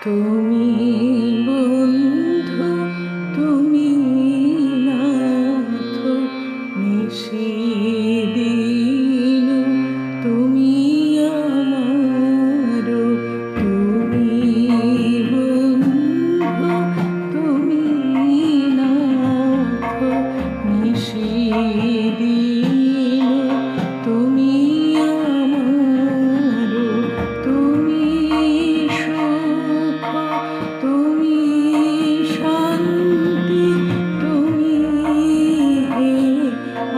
তুমি বন্ধু, তুমি নাথ, নিশিদিন তুমি আমার। তুমি বন্ধু, তুমি নাথ, নিশিদিন তুমি আমার। তুমি সুখ, তুমি শান্তি, তুমি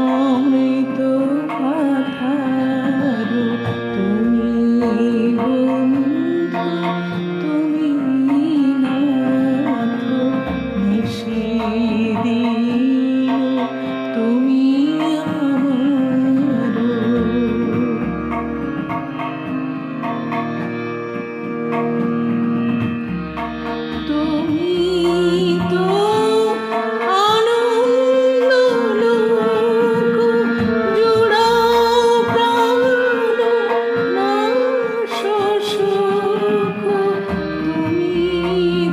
অমৃত আধার। তুমি বন্ধু, তুমি নাথ, নিশিদিন তুমি আমার। তুমি তো আনন্দ লোক, জুড়াও প্রাণ নাশ সুখ। তুমি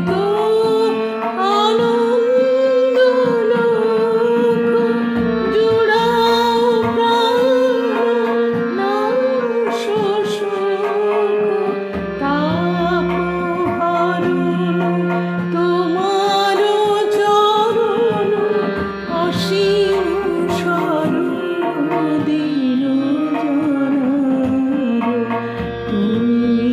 তো আনন্দ লোক, জুড়াও প্রাণ নাশ সুখ। তাপহরণ তোমার চরণ, অসীম শরণ দীন জনার। তুমি